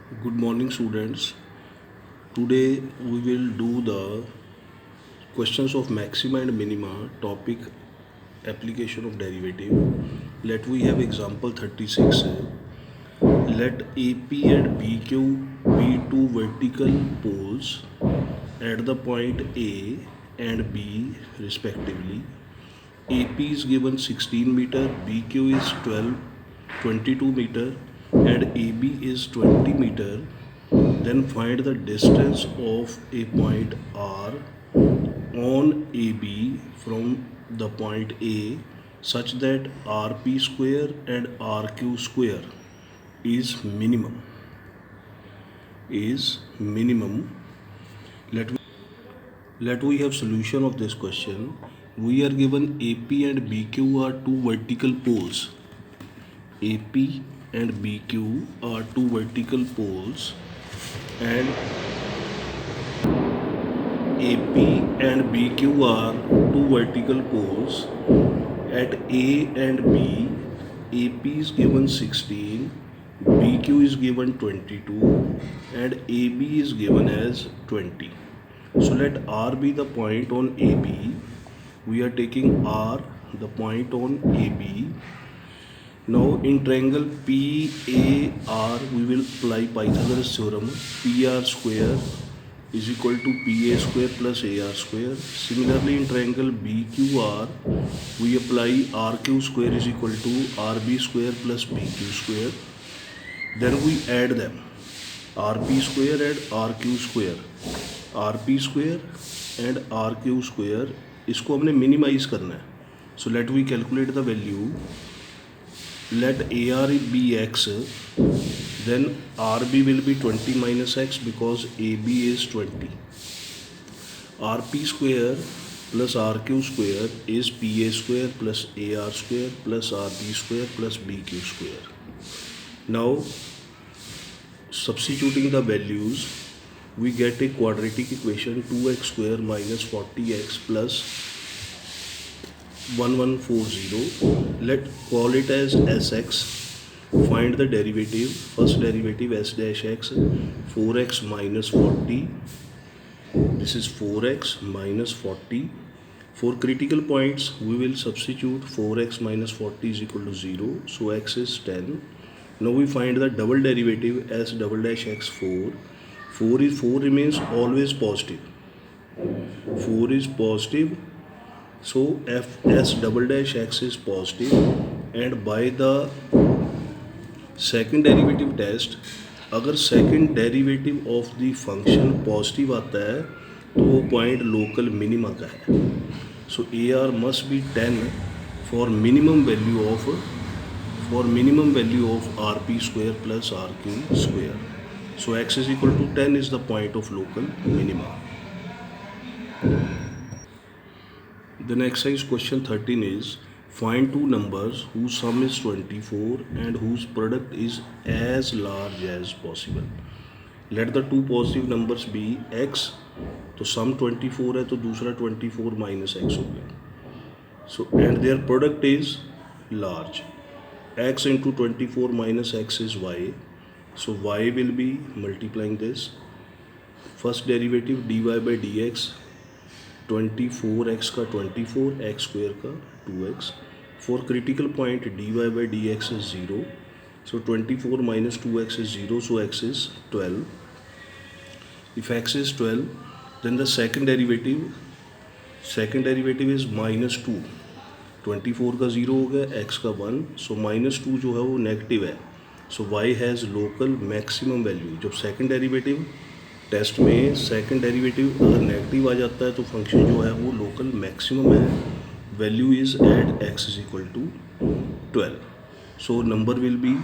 Good morning, students. Today we will do the questions of maxima and minima topic application of derivative. Let we have example 36. Let AP and BQ be two vertical poles at the point A and B respectively. AP is given 16 meter, BQ is 22 meter and AB is 20 meter. Then find the distance of a point R on AB from the point A such that RP square and RQ square is minimum. Let we have solution of this question. We are given AP and BQ are two vertical poles. AP and BQ are two vertical poles and AP and BQ are two vertical poles. At A and B, AP is given 16, BQ is given 22 and AB is given as 20. So let R be the point on AB. We are taking R, the point on AB. Now in triangle PAR, we will apply Pythagoras theorem. PR square is equal to PA square plus AR square. Similarly in triangle BQR, we apply RQ square is equal to RB square plus PQ square. Then we add them, RP square and RQ square. RP square and RQ square, इसको हमने minimise करना है. So let we calculate the value. Let AR be x, then RB will be 20 minus x because AB is 20. RP square plus RQ square is PA square plus AR square plus RB square plus BQ square. Now substituting the values, we get a quadratic equation 2x square minus 40x plus 1140. Let's call it as Sx. Find the derivative. First derivative s dash x, 4x minus 40. This is 4x minus 40. For critical points, we will substitute 4x minus 40 is equal to 0. So x is 10. Now we find the double derivative s double dash x 4. 4 remains always positive. 4 is positive. So fs double dash x is positive, and by the second derivative test, अगर second derivative of the function positive आता है तो वो point local minima का है. So AR must be 10 for minimum value of RP square plus RQ square. So x is equal to 10 is the point of local minima. Then exercise question 13 is find two numbers whose sum is 24 and whose product is as large as possible. Let the two positive numbers be x. तो sum 24 है तो दूसरा 24 minus x हो गया. So and their product is large. X into 24 minus x is y. So y will be multiplying this. First derivative dy by dx. 24x का 24, x square का 2x. For critical point dy by dx is 0. So 24 minus 2x is 0, so x is 12. If x is 12, then the second derivative is minus 2. 24 का 0 हो गया, x का 1, so minus 2 जो है वो negative है. So y has local maximum value. जब second derivative test में सेकंड डेरिवेटिव अगर नेगेटिव आ जाता है तो फंक्शन जो है वो लोकल मैक्सिमम है. Value is at x is equal to 12. So number will be,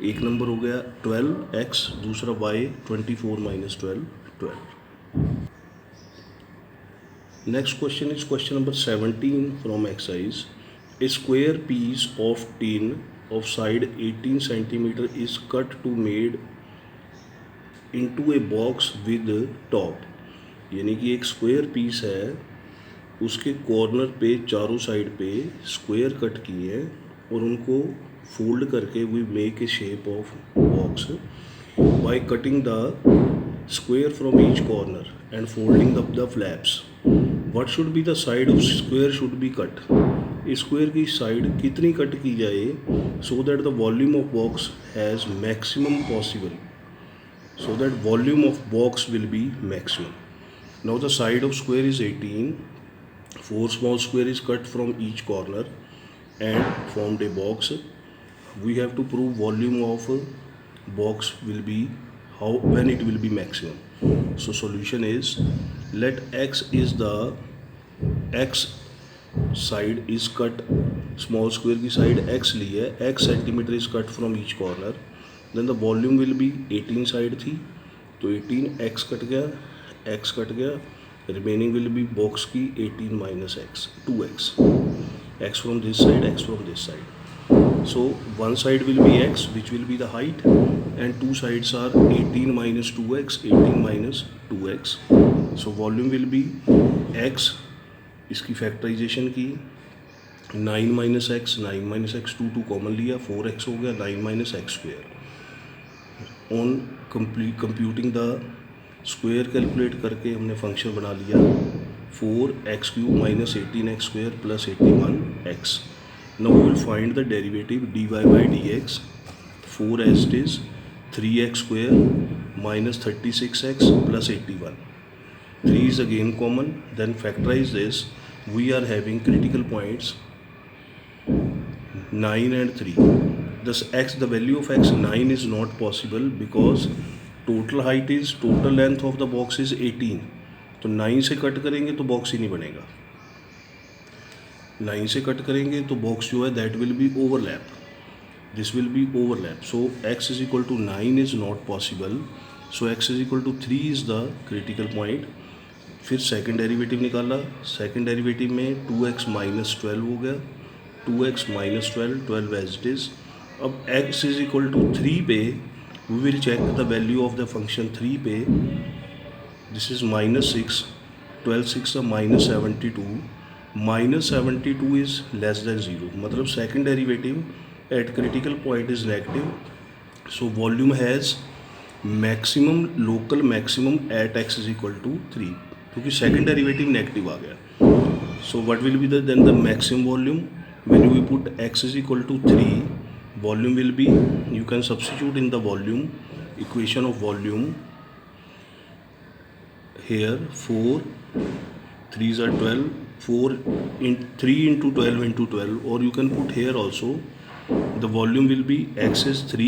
एक नंबर हो गया 12x, दूसरा y 24 minus 12. Next question is question number 17 from exercise. A square piece of tin of side 18 centimetre is cut to made into a box with top. यानी कि एक square piece है, उसके corner पे चारों साइड पे square cut किए हैं और उनको फोल्ड करके we make a shape of box. By cutting the square from each corner and folding up the flaps, what should be the side of square should be cut? इस square की side कितनी cut की जाए so that the volume of box has maximum possible, so that volume of box will be maximum. Now the side of square is 18. 4 small square is cut from each corner and formed a box. We have to prove volume of box will be how when it will be maximum. So solution is, let x is the x side is cut, small square की side x ली है, x centimeter is cut from each corner, then the volume will be 18 side थी तो 18 x cut गया, remaining will be box की 18 minus x, 2x, x from this side, x from this side. So one side will be x which will be the height and two sides are 18 minus 2x, 18 minus 2x. So volume will be x, इसकी factorisation की 9 minus x, 9 minus x, 2 common लिया, 4x हो गया, 9 minus x square. On computing the square calculate करके हमने function बना लिया 4x³ minus 18x square plus 81x। Now we will find the derivative dy by dx, 4 as it is, 3x square minus 36x plus 81। 3 is again common, then factorize this. We are having critical points 9 and 3. The value of x 9 is not possible because total length of the box is 18. तो 9 से cut करेंगे तो box ही नहीं बनेगा, 9 से cut करेंगे तो box जो है that will be overlap, this will be overlap. So x is equal to 9 is not possible, so x is equal to 3 is the critical point. फिर सेकंड डेरिवेटिव निकाला, सेकंड डेरिवेटिव में 2x minus 12 हो गया, 2x minus 12 as it is. अब x is equal to 3 पे we will check the value of the function 3 पे, this is minus 6, 12 6 minus 72, minus 72 is less than 0, मतलब second derivative at critical point is negative. So volume has maximum local maximum at x is equal to 3, क्योंकि second derivative negative आ गया। So what will be then the maximum volume when we put x is equal to 3, volume will be, you can substitute in the volume equation of volume here 4 3s are 12, 3 into 12 into 12, or you can put here also the volume will be x is 3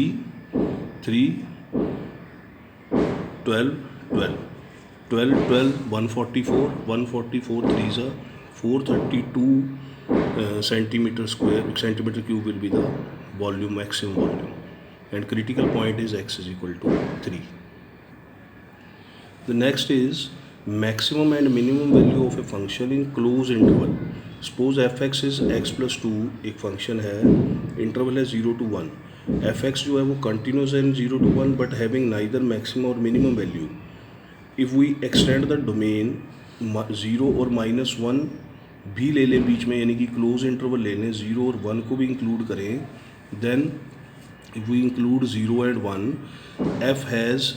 12 144 3s are 432 centimeter cube will be the volume, maximum volume, and critical point is x is equal to 3. The next is maximum and minimum value of a function in closed interval. Suppose fx is x plus 2, एक function है, interval है 0 to 1, fx जो है वो continuous है 0 to 1 but having neither maximum और minimum value. If we extend the domain 0 और -1 भी ले लें बीच में, यानी कि क्लोज इंटरवल ले लें, 0 और 1 को भी इंक्लूड करें, then if we include 0 and 1, f has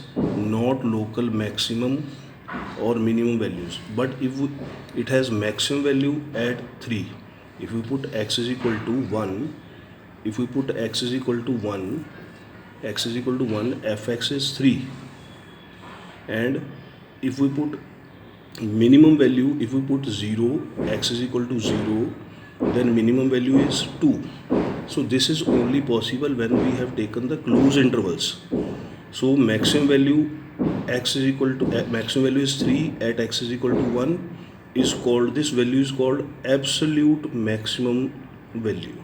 not local maximum or minimum values, but if it has maximum value at 3, if we put x is equal to 1, if we put x is equal to 1, x is equal to 1, fx is 3, and if we put minimum value, if we put 0, x is equal to 0, then minimum value is 2. So this is only possible when we have taken the closed intervals. So maximum value x is equal to maximum value is 3 at x is equal to 1 is called, this value is called absolute maximum value.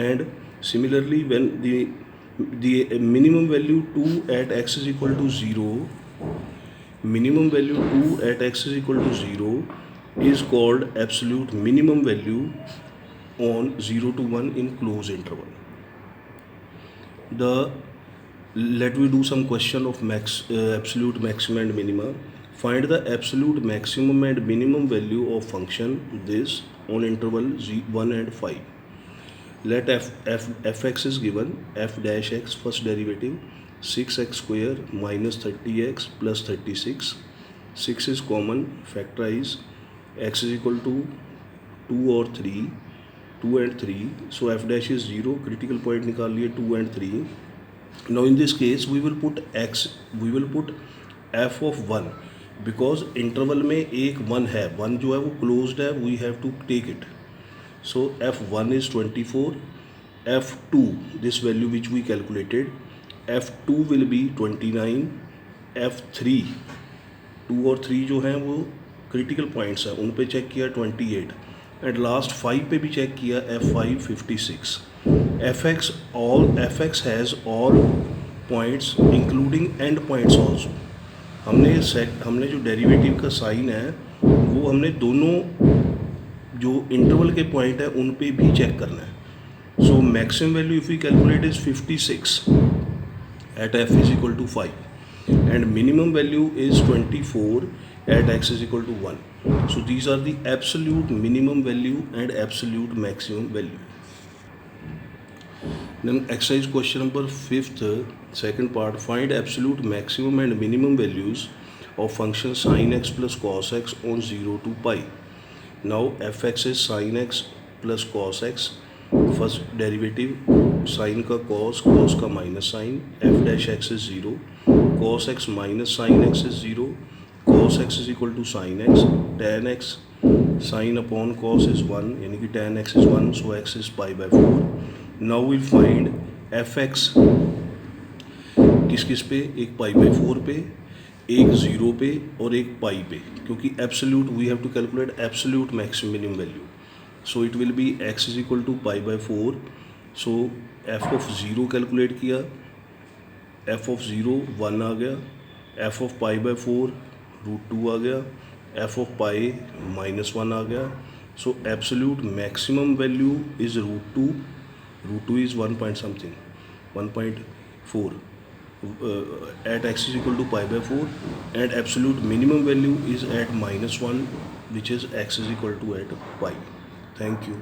And similarly when the minimum value 2 at x is equal to 0, minimum value 2 at x is equal to 0 is called absolute minimum value on 0 to 1 in closed interval. Let me do some question of absolute maximum and minima. Find the absolute maximum and minimum value of function this on interval 1 and 5. Let fx is given, f dash x first derivative, 6x square minus 30x plus 36. 6 is common, factorize. X is equal to 2 or 3, 2 and 3. So f dash is 0. Critical point निकाल लिए 2 and 3. Now in this case we will put f of 1 because interval में एक 1 है, 1 जो है वो closed है, we have to take it. So f1 is 24, f2 this value which we calculated, f2 will be 29, f3 2 और 3 जो हैं वो क्रिटिकल पॉइंट्स हैं, उन पे चेक किया 28 एंड लास्ट 5 पे भी चेक किया f5 56. fx has all points including and points also. हमने जो डेरिवेटिव का साइन है वो हमने दोनों जो इंटरवल के पॉइंट है उन पे भी चेक करना है. So maximum value if we calculate is 56 at f is equal to 5 and minimum value is 24 at x is equal to 1. So these are the absolute minimum value and absolute maximum value. Then exercise question number 5th, second part, find absolute maximum and minimum values of function sin x plus cos x on 0 to pi. Now fx is sin x plus cos x. First derivative sine का cos, cos का minus sine, f dash x is 0, cos x minus sine x is 0, cos x is equal to sine x, tan x sine upon cos is 1 यानी कि tan x is 1, so x is pi by 4. Now will find f x किस किस पे, एक पाई by 4 पे, एक 0 पे और एक पाई पे, क्योंकि absolute we have to calculate absolute maximum minimum value. So it will be x is equal to pi by 4. So f of 0 calculate किया, f ऑफ 0 1 आ गया, f ऑफ पाई बाय 4 √2 आ गया, f ऑफ पाई -1 आ गया. So absolute maximum value is √2. √2 is 1 point something, 1.4 at x is equal to pi by 4 and absolute minimum value is at -1 which is x is equal to at pi. Thank you.